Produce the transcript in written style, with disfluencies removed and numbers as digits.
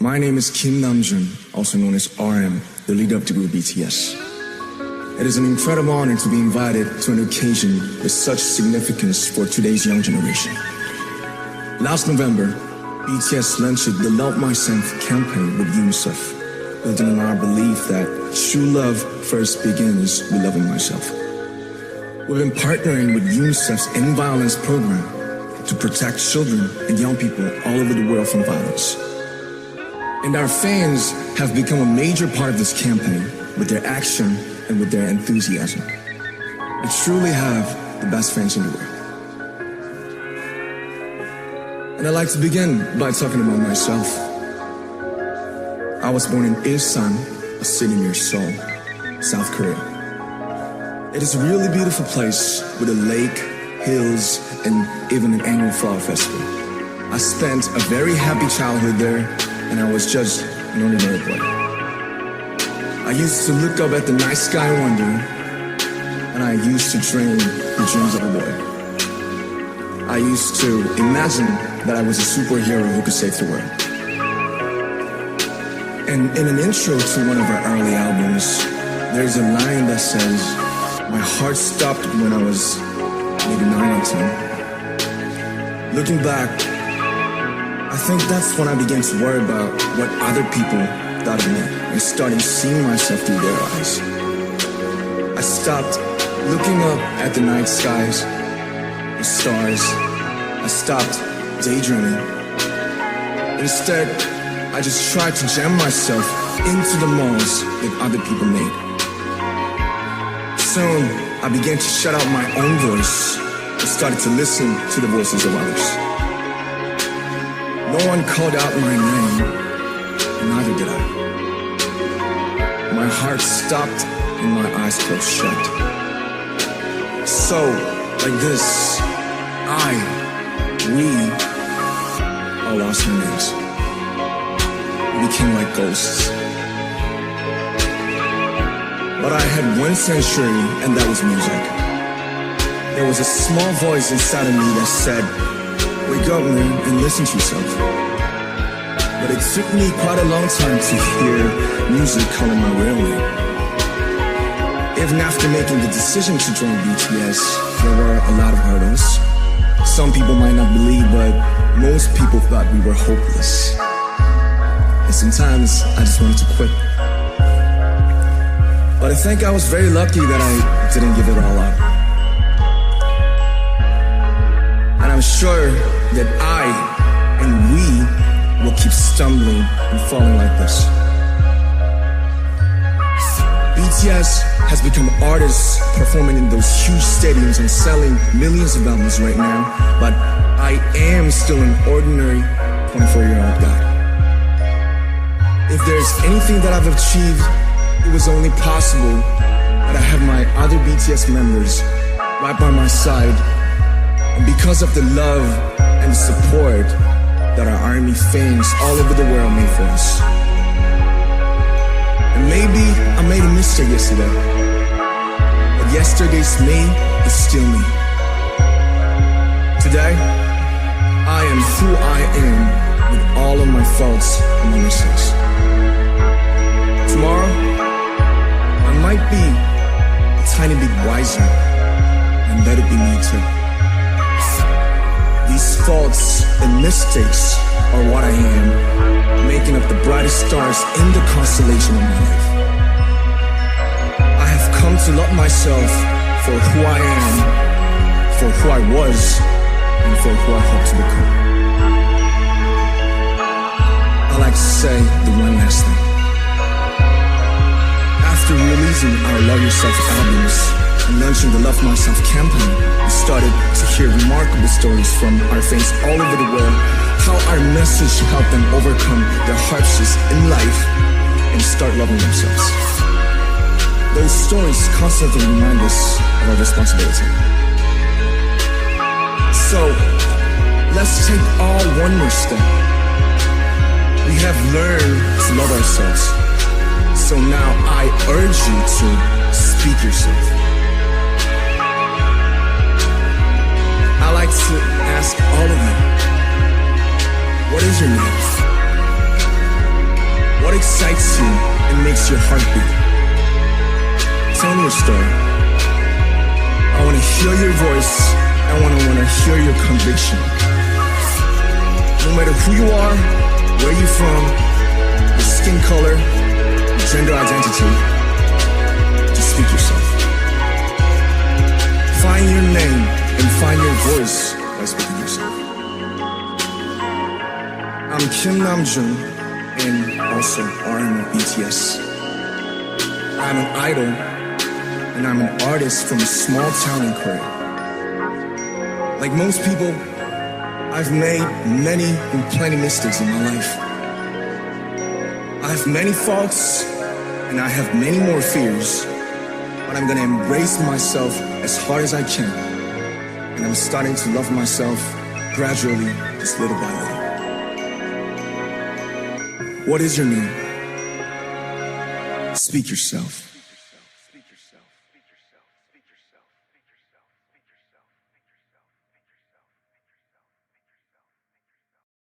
My name is Kim Namjoon, also known as RM, the leader of the group BTS. It is an incredible honor to be invited to an occasion with such significance for today's young generation. Last November, BTS launched the Love Myself campaign with UNICEF, building on our belief that true love first begins with loving myself. We've been partnering with UNICEF's End Violence program to protect children and young people all over the world from violence. And our fans have become a major part of this campaign with their action and with their enthusiasm. We truly have the best fans in the world. And I'd like to begin by talking about myself. I was born in Ilsan, a city near Seoul, South Korea. It is a really beautiful place with a lake, hills, and even an annual flower festival. I spent a very happy childhood there, and I was just an ordinary boy. I used to look up at the night sky and wonder, and I used to dream the dreams of a boy. I used to imagine that I was a superhero who could save the world. And in an intro to one of our early albums, there's a line that says, "My heart stopped when I was maybe 9 or 10. Looking back, I think that's when I began to worry about what other people thought of me and started seeing myself through their eyes. I stopped looking up at the night skies, the stars. I stopped daydreaming. Instead, I just tried to jam myself into the molds that other people made. Soon, I began to shut out my own voice and started to listen to the voices of others. No one called out my name, and neither did I. My heart stopped and my eyes closed shut. So, like this, we all lost our names. We became like ghosts. But I had one sanctuary, and that was music. There was a small voice inside of me that said, "Wake up, man, and listen to yourself." But it took me quite a long time to hear music calling my real name. Even after making the decision to join BTS, there were a lot of hurdles. Some people might not believe, but most people thought we were hopeless. And sometimes I just wanted to quit. But I think I was very lucky that I didn't give it all up. And I'm sure that I and we will keep stumbling and falling like this. BTS has become artists performing in those huge stadiums and selling millions of albums right now, but I am still an ordinary 24-year-old guy. If there's anything that I've achieved, it was only possible that I have my other BTS members right by my side, and because of the love and the support that our ARMY fans all over the world made for us. And maybe I made a mistake yesterday, but yesterday's me is still me. Today, I am who I am with all of my faults and my mistakes. Tomorrow, I might be a tiny bit wiser, and let it be me too. These faults and mistakes are what I am, making up the brightest stars in the constellation of my life. I have come to love myself for who I am, for who I was, and for who I hope to become. I like to say the one last thing. After releasing our Love Yourself albums and launching the Love Myself campaign, we started to hear remarkable stories from our fans all over the world, how our message helped them overcome their hardships in life and start loving themselves. Those stories constantly remind us of our responsibility. So, let's take all one more step. We have learned to love ourselves. So now I urge you to speak yourself. I like to ask all of you, what is your name? excites you and makes your heart beat? Tell me your story. I wanna hear your voice. I wanna hear your conviction. No matter who you are, where you're from, your skin color, your gender identity, just speak yourself. Find your name and find your voice by speaking yourself. I'm Kim Namjoon, and also RM of BTS. I'm an idol, and I'm an artist from a small town in Korea. Like most people, I've made many and plenty mistakes in my life. I have many faults, and I have many more fears, but I'm gonna embrace myself as hard as I can, and I'm starting to love myself gradually, just little by little. What is your name? Speak yourself.